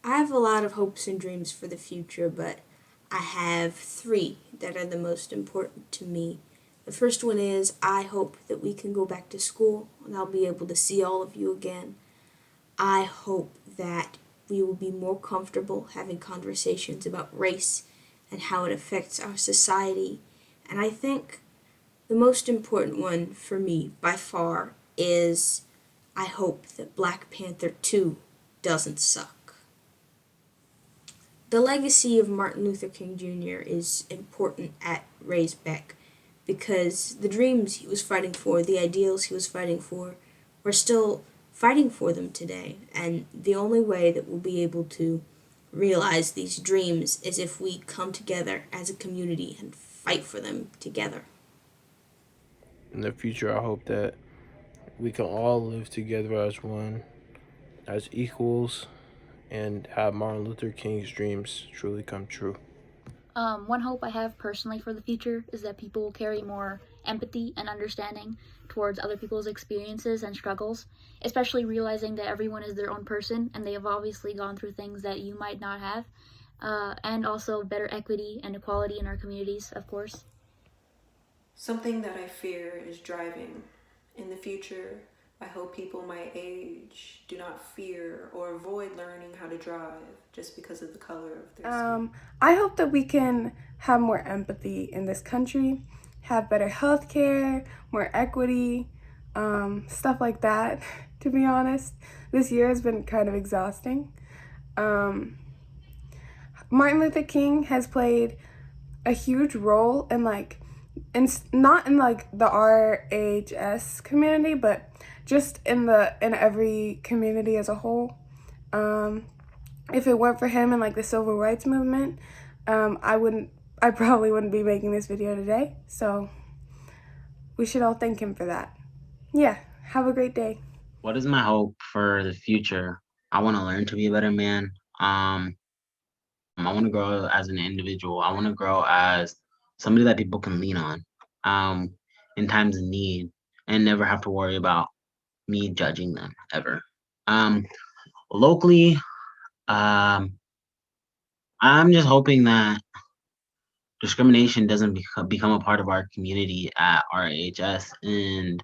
I have a lot of hopes and dreams for the future, but I have three that are the most important to me. The first one is I hope that we can go back to school and I'll be able to see all of you again. I hope that we will be more comfortable having conversations about race and how it affects our society. And I think the most important one for me by far is I hope that Black Panther 2 doesn't suck. The legacy of Martin Luther King Jr. is important at Raisbeck because the dreams he was fighting for, the ideals he was fighting for, we're still fighting for them today. And the only way that we'll be able to realize these dreams is if we come together as a community and fight for them together. In the future, I hope that we can all live together as one, as equals, and have Martin Luther King's dreams truly come true. One hope I have personally for the future is that people will carry more empathy and understanding towards other people's experiences and struggles, especially realizing that everyone is their own person and they have obviously gone through things that you might not have, and also better equity and equality in our communities, of course. Something that I fear is driving. In the future, I hope people my age do not fear or avoid learning how to drive just because of the color of their skin. I hope that we can have more empathy in this country, have better health care, more equity, stuff like that, to be honest. This year has been kind of exhausting. Um, Martin Luther King has played a huge role in not in like the RHS community, but just in every community as a whole. Um, if it weren't for him and like the civil rights movement, I probably wouldn't be making this video today. So we should all thank him for that. Yeah, have a great day. What is my hope for the future? I want to learn to be a better man. I want to grow as an individual. I want to grow as somebody that people can lean on, um, in times of need, and never have to worry about me judging them ever. Um, Locally, um, I'm just hoping that discrimination doesn't become a part of our community at RHS and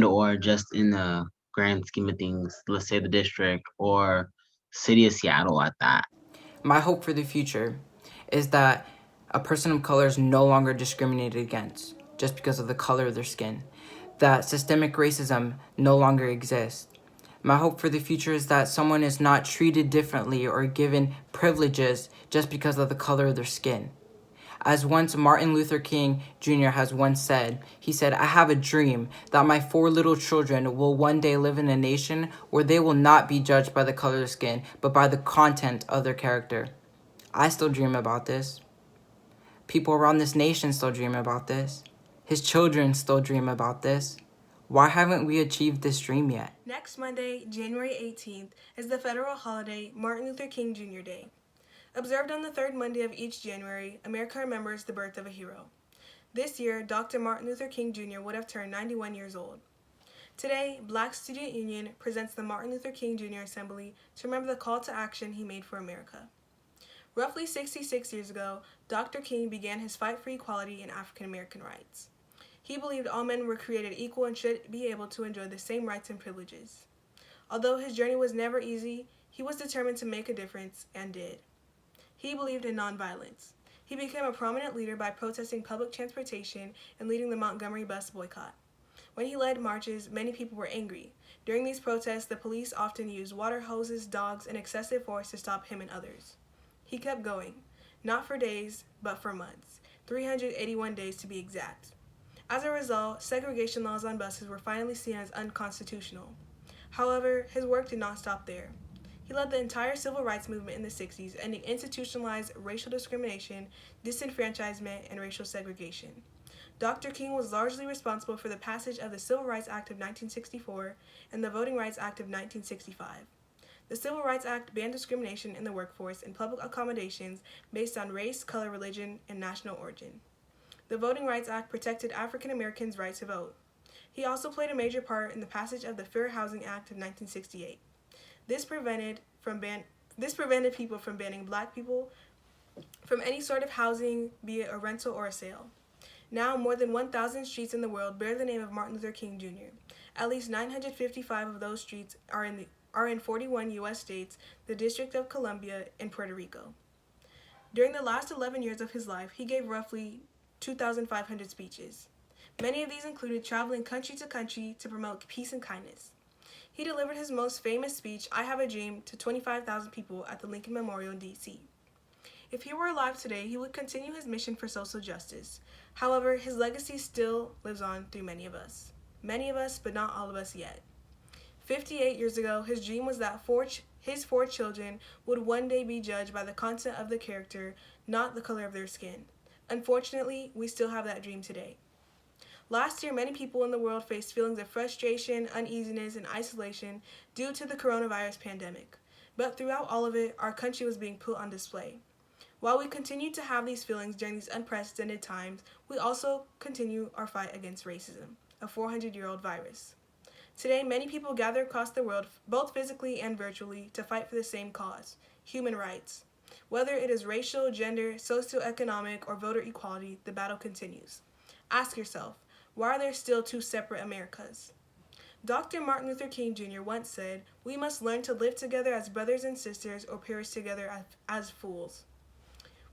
or just in the grand scheme of things, let's say the district or city of Seattle at that. My hope for the future is that a person of color is no longer discriminated against just because of the color of their skin, that systemic racism no longer exists. My hope for the future is that someone is not treated differently or given privileges just because of the color of their skin. As once Martin Luther King Jr. has once said, he said, "I have a dream that my four little children will one day live in a nation where they will not be judged by the color of skin, but by the content of their character." I still dream about this. People around this nation still dream about this. His children still dream about this. Why haven't we achieved this dream yet? Next Monday, January 18th, is the federal holiday Martin Luther King Jr. Day. Observed on the third Monday of each January, America remembers the birth of a hero. This year, Dr. Martin Luther King Jr. would have turned 91 years old. Today, Black Student Union presents the Martin Luther King Jr. Assembly to remember the call to action he made for America. Roughly 66 years ago, Dr. King began his fight for equality and African American rights. He believed all men were created equal and should be able to enjoy the same rights and privileges. Although his journey was never easy, he was determined to make a difference and did. He believed in nonviolence. He became a prominent leader by protesting public transportation and leading the Montgomery bus boycott. When he led marches, many people were angry. During these protests, the police often used water hoses, dogs, and excessive force to stop him and others. He kept going, not for days, but for months, 381 days to be exact. As a result, segregation laws on buses were finally seen as unconstitutional. However, his work did not stop there. He led the entire civil rights movement in the 60s, ending institutionalized racial discrimination, disenfranchisement, and racial segregation. Dr. King was largely responsible for the passage of the Civil Rights Act of 1964 and the Voting Rights Act of 1965. The Civil Rights Act banned discrimination in the workforce and public accommodations based on race, color, religion, and national origin. The Voting Rights Act protected African Americans' right to vote. He also played a major part in the passage of the Fair Housing Act of 1968. This prevented This prevented people from banning black people from any sort of housing, be it a rental or a sale. Now, more than 1,000 streets in the world bear the name of Martin Luther King Jr. At least 955 of those streets are in 41 U.S. states, the District of Columbia, and Puerto Rico. During the last 11 years of his life, he gave roughly 2,500 speeches. Many of these included traveling country to country to promote peace and kindness. He delivered his most famous speech, I Have a Dream, to 25,000 people at the Lincoln Memorial in D.C. If he were alive today, he would continue his mission for social justice. However, his legacy still lives on through many of us. Many of us, but not all of us yet. 58 years ago, his dream was that his 4 children would one day be judged by the content of the character, not the color of their skin. Unfortunately, we still have that dream today. Last year, many people in the world faced feelings of frustration, uneasiness, and isolation due to the coronavirus pandemic. But throughout all of it, our country was being put on display. While we continue to have these feelings during these unprecedented times, we also continue our fight against racism, a 400-year-old virus. Today, many people gather across the world, both physically and virtually, to fight for the same cause, human rights. Whether it is racial, gender, socioeconomic, or voter equality, the battle continues. Ask yourself, why are there still 2 separate Americas? Dr. Martin Luther King Jr. once said, we must learn to live together as brothers and sisters or perish together as fools.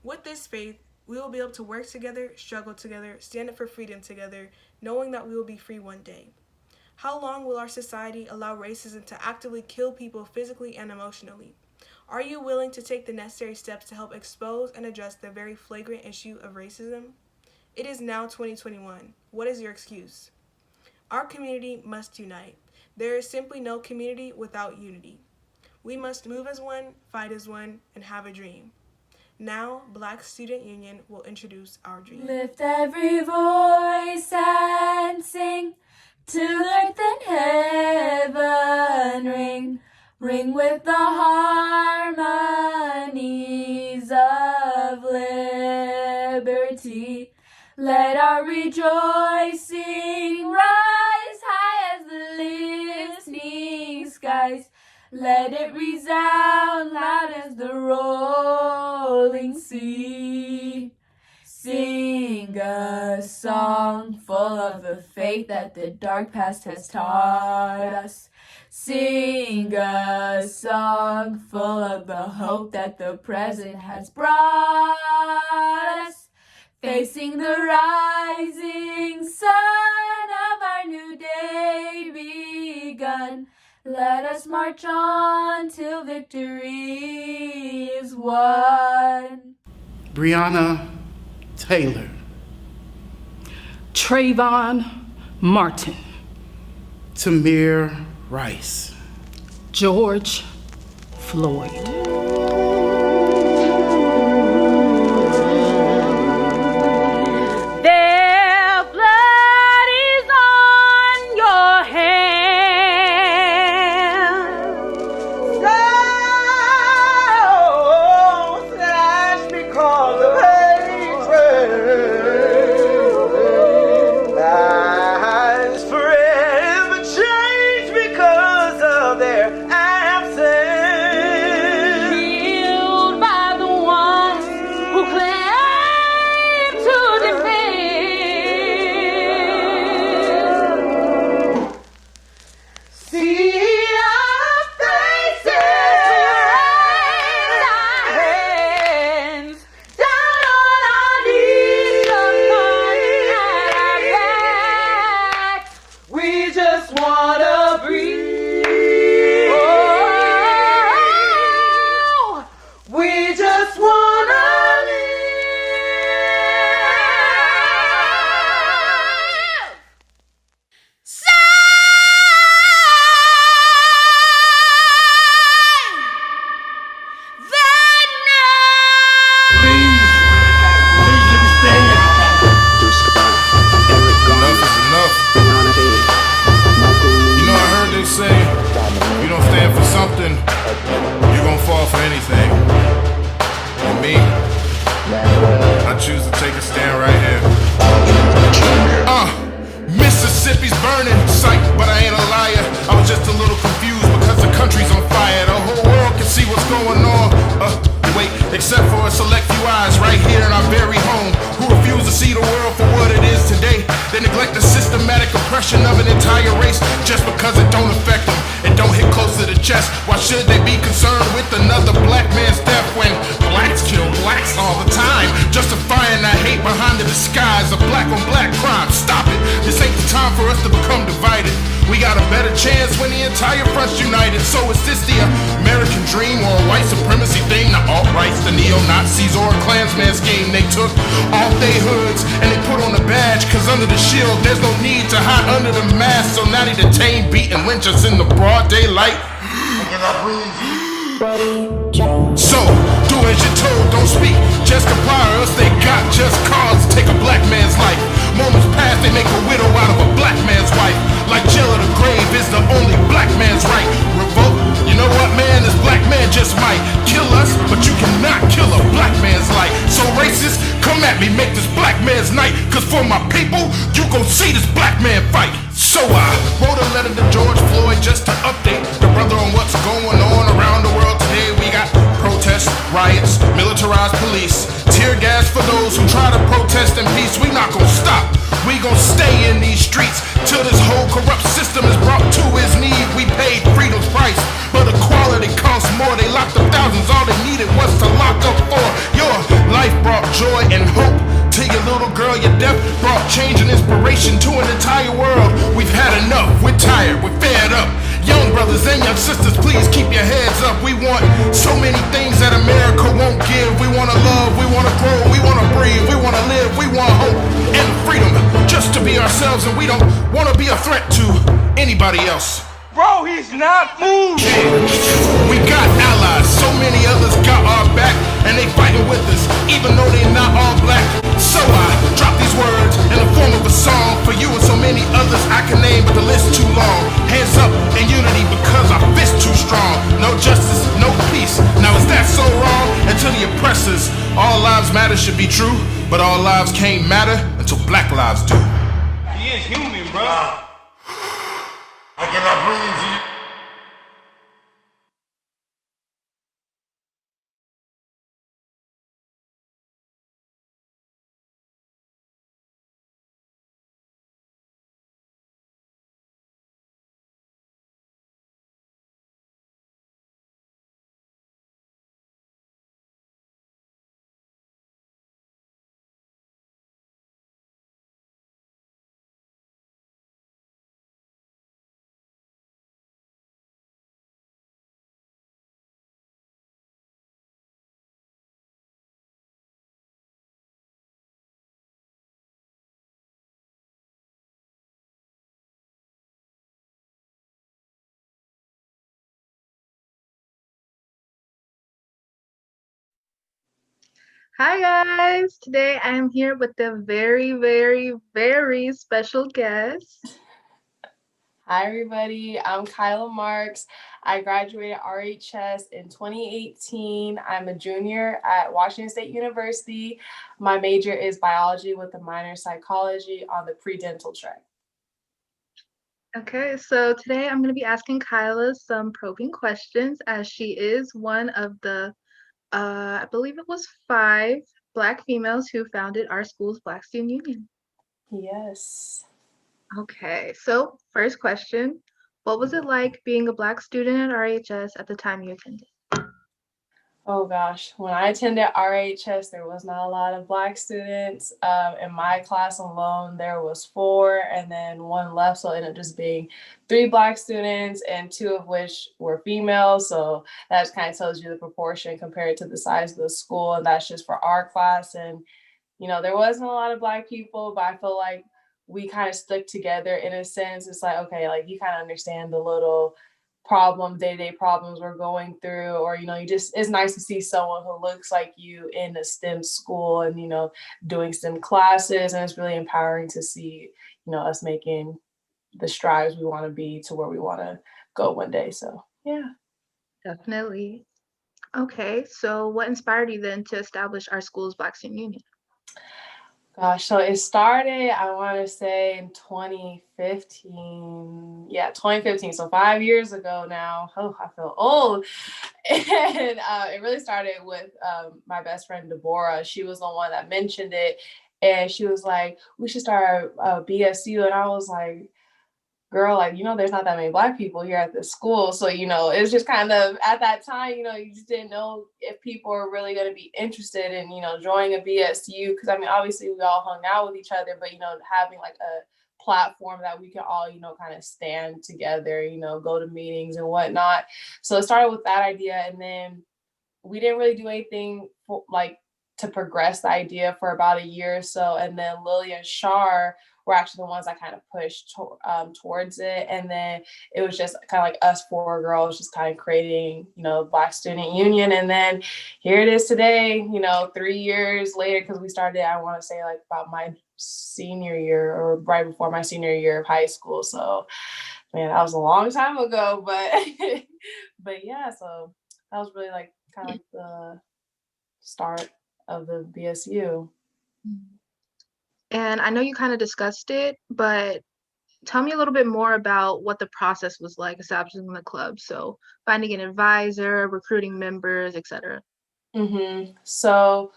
With this faith, we will be able to work together, struggle together, stand up for freedom together, knowing that we will be free one day. How long will our society allow racism to actively kill people physically and emotionally? Are you willing to take the necessary steps to help expose and address the very flagrant issue of racism? It is now 2021. What is your excuse? Our community must unite. There is simply no community without unity. We must move as one, fight as one, and have a dream. Now, Black Student Union will introduce our dream. Lift every voice and sing, to earth and heaven ring, ring with the harmonies of liberty. Let our rejoicing rise high as the listening skies. Let it resound loud as the rolling sea. Sing a song full of the faith that the dark past has taught us. Sing a song full of the hope that the present has brought us. Facing the rising sun of our new day begun. Let us march on till victory is won. Breonna Taylor, Trayvon Martin, Tamir Rice, George Floyd. Their blood is on your hands. So that's because of hatred. Lives forever changed because of their absence. should they be concerned with another black man's death when blacks kill blacks all the time, justifying that hate behind the disguise of black on black crime? Stop it. This ain't the time for us to become divided. We got a better chance when the entire front's united. So is this the American dream or a white supremacy thing? The alt-rights, the neo-Nazis, or a Klansman scheme? They took off their hoods and they put on a badge, cause under the shield there's no need to hide under the mask. So now they detain, beat, and lynch us in the broad daylight. So, do as you're told, don't speak, just comply, or else they got just cause to take a black man's life. Moments pass, they make a widow out of a black man's wife. Like jail or the grave is the only black man's right. Revolt, you know what, man? This black man just might kill us, but you cannot kill a black man's life. So racists, come at me, make this black man's night. Cause for my people, you gon' see this black man fight. So I wrote a letter to George Floyd just to update the brother on what's going on around the world today. We got protests, riots, militarized police, tear gas for those who try to protest in peace. We not gonna stop, we gon' stay in these streets till this whole corrupt system is brought to its knees. We paid freedom's price, but equality costs more. They locked up thousands, all they needed was to lock up for. Your life brought joy and hope to your little girl. Your death brought change and inspiration to an entire world. We've had enough, we're tired, we're fed up. Young brothers and young sisters, please keep your heads up. We want so many things that America won't give. We wanna love, we wanna grow, we wanna breathe, we wanna live, we want hope and freedom just to be ourselves, and we don't wanna be a threat to anybody else. Bro, he's not moving. We got allies, so many others got our back, and they fighting with us, even though they not all black. So I drop these words in the form of a song for you and so many others I can name, but the list too long. Hands up in unity because our fist too strong. No justice, no peace. Now is that so wrong? And to the oppressors, all lives matter should be true, but all lives can't matter until black lives do. He is human, bro. I cannot breathe. Hi guys! Today I am here with a very, very, very special guest. Hi everybody, I'm Kyla Marks. I graduated RHS in 2018. I'm a junior at Washington State University. My major is biology with a minor psychology on the pre-dental track. Okay, so today I'm going to be asking Kyla some probing questions as she is one of the, I believe it was 5 Black females who founded our school's Black Student Union. Yes. Okay, so first question, what was it like being a Black student at RHS at the time you attended? Oh gosh, when I attended RHS, there was not a lot of Black students. In my class alone, there was 4, and then 1 left, so it ended up just being 3 Black students, and 2 of which were female. So that just kind of tells you the proportion compared to the size of the school, and that's just for our class. And you know, there wasn't a lot of Black people, but I feel like we kind of stuck together in a sense. It's like, okay, like you kind of understand the little day-to-day problems we're going through, or you know, it's nice to see someone who looks like you in a STEM school and you know, doing STEM classes, and it's really empowering to see, you know, us making the strides we want to be to where we want to go one day. So yeah. Definitely. Okay, so what inspired you then to establish our school's Black Student Union? Gosh, so it started, I want to say in 2015. Yeah, 2015. So 5 years ago now. Oh, I feel old. And it really started with my best friend, Deborah. She was the one that mentioned it. And she was like, we should start a BSU. And I was like, girl, like, there's not that many Black people here at this school. So, it was just kind of at that time, you just didn't know if people were really going to be interested in, joining a BSU. Because, I mean, obviously we all hung out with each other, but, having like a platform that we could all, kind of stand together, go to meetings and whatnot. So it started with that idea. And then we didn't really do anything to progress the idea for about a year or so. And then Lily and Shar were actually the ones that kind of pushed towards it. And then it was just kind of like us four girls just kind of creating, Black Student Union. And then here it is today, 3 years later, because we started, I want to say like about my senior year or right before my senior year of high school. So, man, that was a long time ago, but yeah, so that was really like kind of like the start of the BSU. And I know you kind of discussed it, but tell me a little bit more about what the process was like establishing the club. So finding an advisor, recruiting members, etc. So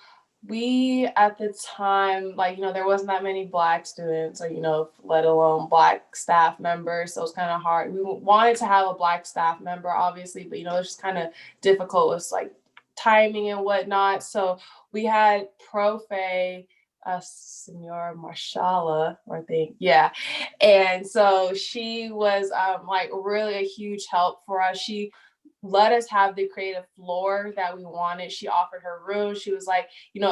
we at the time, like, there wasn't that many Black students or, let alone Black staff members. So it was kind of hard. We wanted to have a Black staff member, obviously, but, it's just kind of difficult with like timing and whatnot. So we had Profe, Senora Marshala, I think. Yeah. And so she was like really a huge help for us. She let us have the creative floor that we wanted. She offered her room. She was like,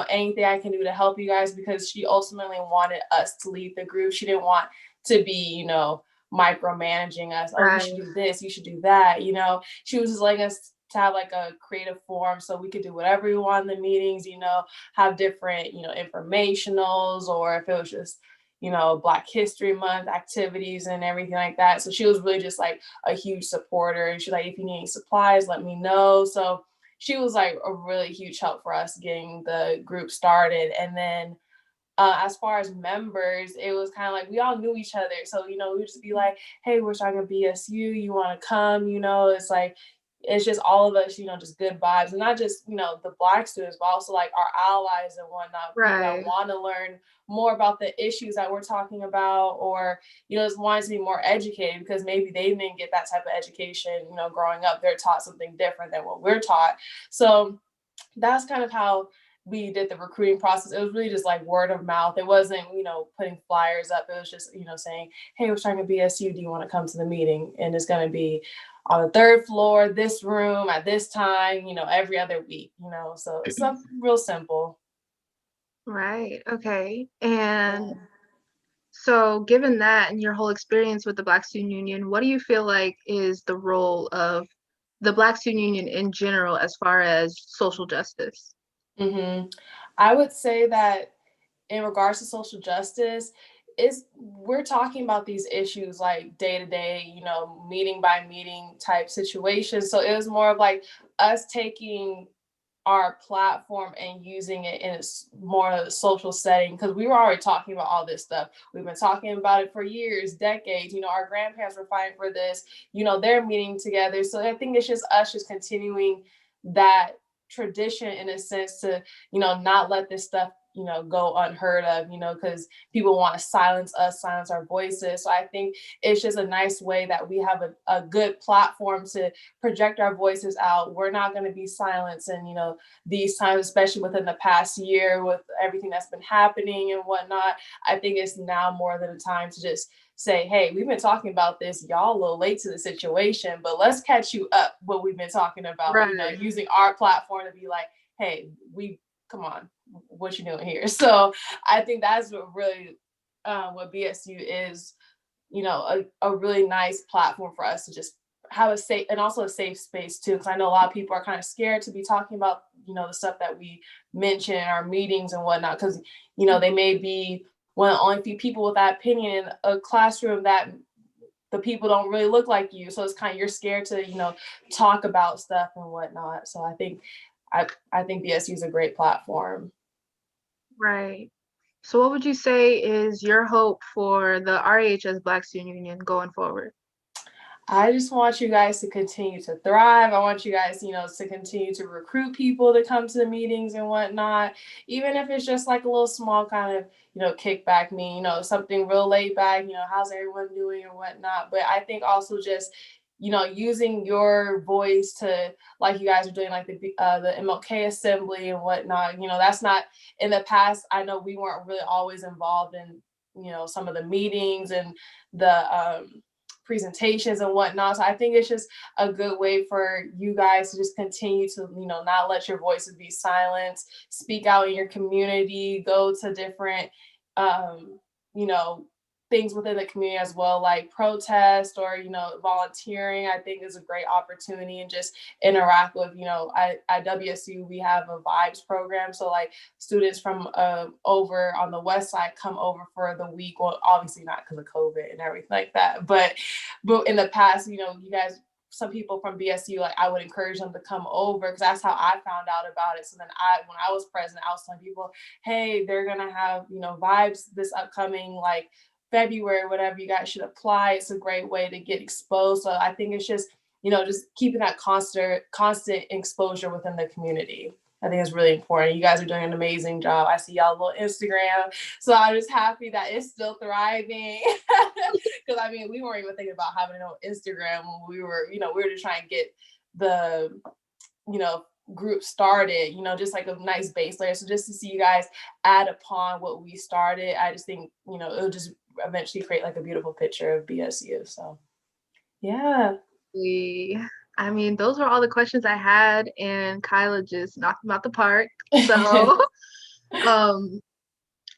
anything I can do to help you guys, because she ultimately wanted us to lead the group. She didn't want to be, micromanaging us. Oh, you should do this, you should do that. She was just letting us to have like a creative forum so we could do whatever we want in the meetings, have different, informationals, or if it was just, Black History Month activities and everything like that. So she was really just like a huge supporter. And she's like, if you need any supplies, let me know. So she was like a really huge help for us getting the group started. And then as far as members, it was kind of like we all knew each other. So, we would just be like, hey, we're starting a BSU. You want to come? It's like, it's just all of us, just good vibes. And not just, the Black students, but also like our allies and whatnot, people that want to learn more about the issues that we're talking about, or, just wanting to be more educated because maybe they didn't get that type of education, growing up. They're taught something different than what we're taught. So that's kind of how we did the recruiting process. It was really just like word of mouth. It wasn't, putting flyers up. It was just, saying, hey, we're starting a BSU. Do you want to come to the meeting? And it's going to be on the 3rd floor, this room at this time, every other week, so it's real simple. Right. Okay. And so given that and your whole experience with the Black Student Union, what do you feel like is the role of the Black Student Union in general as far as social justice? I would say that in regards to social justice, we're talking about these issues like day to day, meeting by meeting type situations. So it was more of like us taking our platform and using it in a more social setting, because we were already talking about all this stuff. We've been talking about it for years, decades. Our grandparents were fighting for this. They're meeting together. So I think it's just us just continuing that tradition in a sense to, not let this stuff, go unheard of, because people want to silence us, silence our voices. So I think it's just a nice way that we have a good platform to project our voices out. We're not going to be silenced. And, these times, especially within the past year with everything that's been happening and whatnot, I think it's now more than a time to just say, hey, we've been talking about this. Y'all a little late to the situation, but let's catch you up what we've been talking about, using our platform to be like, hey, come on, what you doing here? So I think that's what really what BSU is, a really nice platform for us to just have a safe, and also a safe space too, because I know a lot of people are kind of scared to be talking about, the stuff that we mention in our meetings and whatnot, because, they may be one of the only few people with that opinion in a classroom that the people don't really look like you. So it's kind of, you're scared to, talk about stuff and whatnot. So I think BSU is a great platform. Right. So what would you say is your hope for the RAHS Black Student Union going forward? I just want you guys to continue to thrive. I want you guys, to continue to recruit people to come to the meetings and whatnot, even if it's just like a little small kind of, kickback meeting, something real laid back, how's everyone doing and whatnot. But I think also just, using your voice to, like you guys are doing, like the MLK assembly and whatnot, that's not in the past. I know we weren't really always involved in, some of the meetings and the, presentations and whatnot. So I think it's just a good way for you guys to just continue to, not let your voices be silenced, speak out in your community, go to different, you know, things within the community as well, like protest or, volunteering. I think is a great opportunity, and just interact with, at WSU, we have a vibes program. So like students from over on the west side come over for the week. Well, obviously not because of COVID and everything like that, but in the past, you guys, some people from BSU, like I would encourage them to come over because that's how I found out about it. So then when I was president, I was telling people, hey, they're gonna have, vibes this upcoming like February, whatever, you guys should apply. It's a great way to get exposed. So I think it's just, just keeping that constant exposure within the community. I think it's really important. You guys are doing an amazing job. I see y'all little Instagram. So I'm just happy that it's still thriving. Because I mean, we weren't even thinking about having it on Instagram when we were, we were just trying to get the, group started, just like a nice base layer. So just to see you guys add upon what we started, I just think, it'll just eventually create like a beautiful picture of BSU. So yeah. I mean, those were all the questions I had, and Kyla just knocked them out the park. So,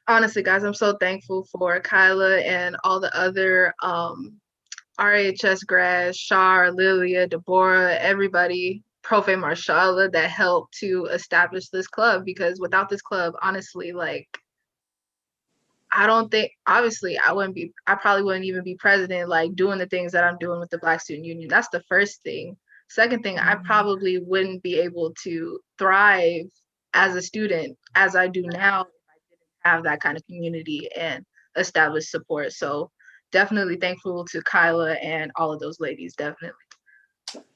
honestly, guys, I'm so thankful for Kyla and all the other RHS grads, Shar, Lilia, Deborah, everybody, Profe Marshala, that helped to establish this club. Because without this club, honestly, like, I don't think, obviously, I probably wouldn't even be president, like doing the things that I'm doing with the Black Student Union. That's the first thing. Second thing, I probably wouldn't be able to thrive as a student as I do now if I didn't have that kind of community and established support. So definitely thankful to Kyla and all of those ladies, definitely.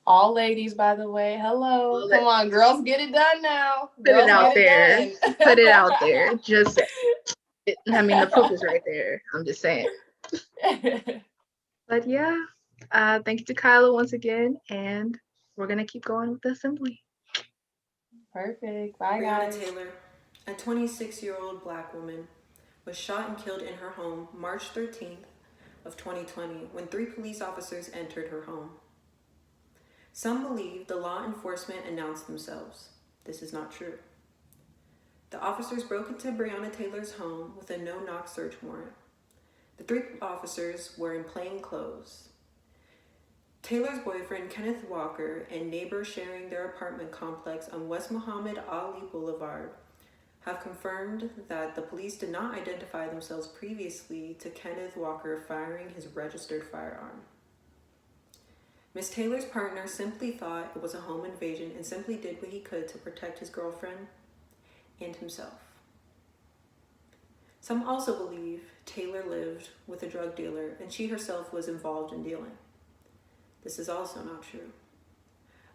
All ladies, by the way. Hello. Come on, girls, get it done now. Put it out there. Put it out there. Just, I mean, the proof is right there. I'm just saying. But yeah, thank you to Kyla once again, and we're gonna keep going with the assembly. Perfect. Bye, Breonna guys. Taylor, a 26-year-old Black woman, was shot and killed in her home March 13th of 2020 when 3 police officers entered her home. Some believe the law enforcement announced themselves. This is not true. The officers broke into Breonna Taylor's home with a no-knock search warrant. The 3 officers were in plain clothes. Taylor's boyfriend, Kenneth Walker, and neighbors sharing their apartment complex on West Muhammad Ali Boulevard have confirmed that the police did not identify themselves previously to Kenneth Walker firing his registered firearm. Ms. Taylor's partner simply thought it was a home invasion and simply did what he could to protect his girlfriend and himself. Some also believe Taylor lived with a drug dealer and she herself was involved in dealing. This is also not true.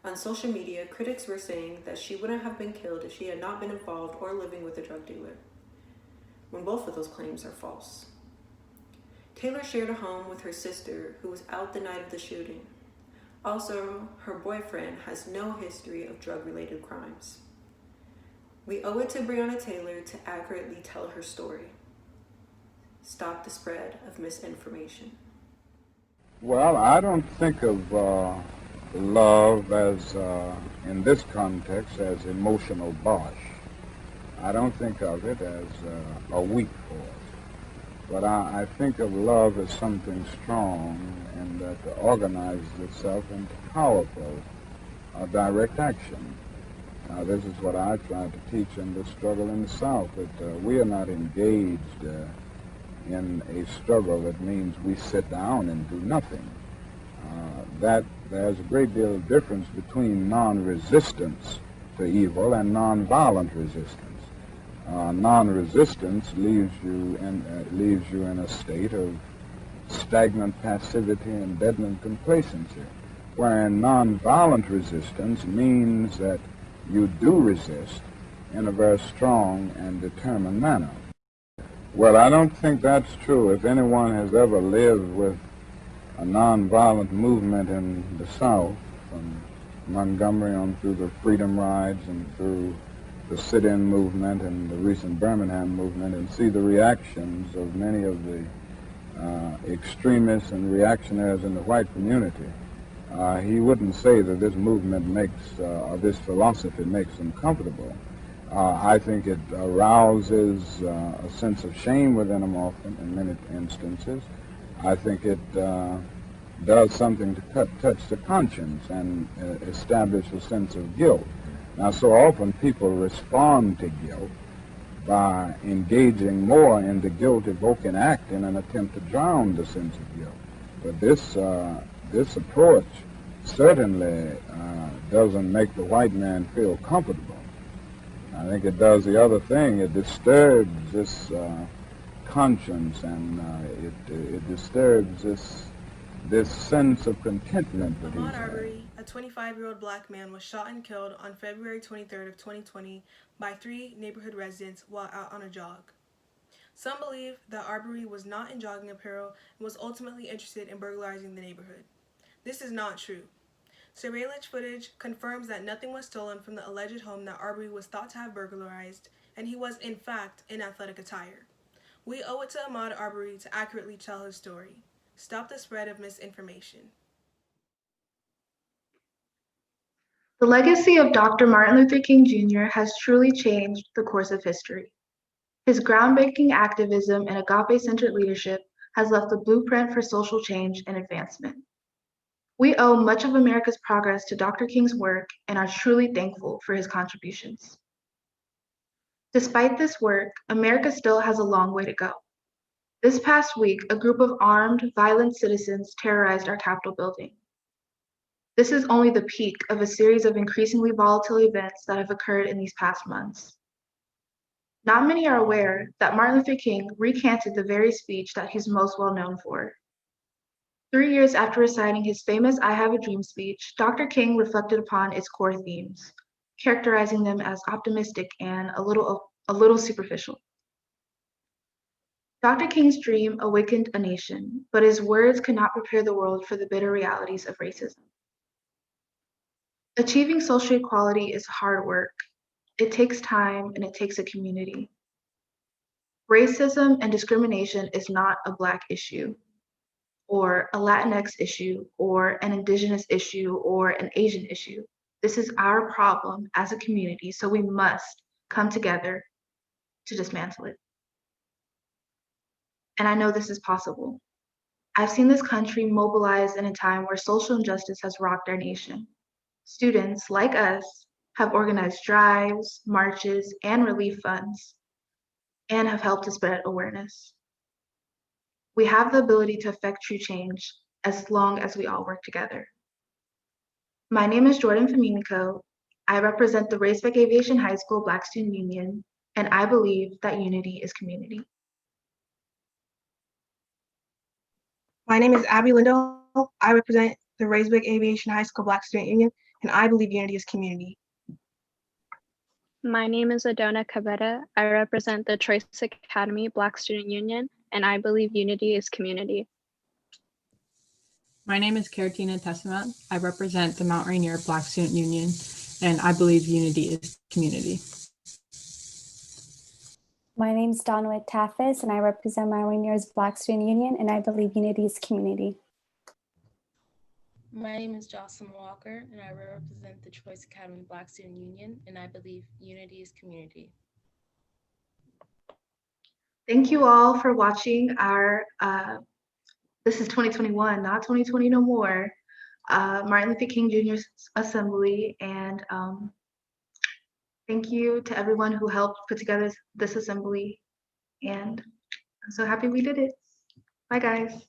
On social media, critics were saying that she wouldn't have been killed if she had not been involved or living with a drug dealer, when both of those claims are false. Taylor shared a home with her sister, who was out the night of the shooting. Also, her boyfriend has no history of drug-related crimes. We owe it to Breonna Taylor to accurately tell her story. Stop the spread of misinformation. Well, I don't think of love as, in this context, as emotional bosh. I don't think of it as a weak force. But I think of love as something strong and that organizes itself into powerful direct action. Now, this is what I tried to teach in the struggle in the South, that we are not engaged in a struggle that means we sit down and do nothing. That there's a great deal of difference between non-resistance to evil and non-violent resistance. Non-resistance leaves you in a state of stagnant passivity and deadened complacency, wherein nonviolent resistance means that you do resist in a very strong and determined manner. Well, I don't think that's true. If anyone has ever lived with a nonviolent movement in the South, from Montgomery on through the Freedom Rides and through the sit-in movement and the recent Birmingham movement, and see the reactions of many of the extremists and reactionaries in the white community, he wouldn't say that this movement makes, or this philosophy makes them comfortable. I think it arouses a sense of shame within them often, in many instances. I think it does something to touch the conscience and establish a sense of guilt. Now, so often people respond to guilt by engaging more in the guilt-evoking act in an attempt to drown the sense of guilt. But this approach certainly doesn't make the white man feel comfortable. I think it does the other thing. It disturbs this conscience, and it disturbs this sense of contentment that Ahmaud he's had. Arbery, a 25-year-old black man, was shot and killed on February 23rd of 2020 by 3 neighborhood residents while out on a jog. Some believe that Arbery was not in jogging apparel and was ultimately interested in burglarizing the neighborhood. This is not true. Surveillance footage confirms that nothing was stolen from the alleged home that Arbery was thought to have burglarized, and he was in fact in athletic attire. We owe it to Ahmaud Arbery to accurately tell his story. Stop the spread of misinformation. The legacy of Dr. Martin Luther King Jr. has truly changed the course of history. His groundbreaking activism and agape-centered leadership has left a blueprint for social change and advancement. We owe much of America's progress to Dr. King's work and are truly thankful for his contributions. Despite this work, America still has a long way to go. This past week, a group of armed, violent citizens terrorized our Capitol building. This is only the peak of a series of increasingly volatile events that have occurred in these past months. Not many are aware that Martin Luther King recanted the very speech that he's most well known for. 3 years after reciting his famous I Have a Dream speech, Dr. King reflected upon its core themes, characterizing them as optimistic and a little superficial. Dr. King's dream awakened a nation, but his words could not prepare the world for the bitter realities of racism. Achieving social equality is hard work. It takes time and it takes a community. Racism and discrimination is not a Black issue, or a Latinx issue, or an Indigenous issue, or an Asian issue. This is our problem as a community, so we must come together to dismantle it. And I know this is possible. I've seen this country mobilize in a time where social injustice has rocked our nation. Students, like us, have organized drives, marches, and relief funds, and have helped to spread awareness. We have the ability to affect true change as long as we all work together. My name is Jordan Feminico. I represent the Raisbeck Aviation High School Black Student Union, and I believe that unity is community. My name is Abby Lindell. I represent the Raisbeck Aviation High School Black Student Union, and I believe unity is community. My name is Adona Cabeta. I represent the Choice Academy Black Student Union, and I believe unity is community. My name is Karatina Testament. I represent the Mount Rainier Black Student Union, and I believe unity is community. My name is Donwit Taffis, and I represent Mount Rainier's Black Student Union, and I believe unity is community. My name is Jocelyn Walker, and I represent the Choice Academy Black Student Union, and I believe unity is community. Thank you all for watching our, this is 2021, not 2020 no more, Martin Luther King Jr. Assembly, and thank you to everyone who helped put together this assembly, and I'm so happy we did it. Bye guys.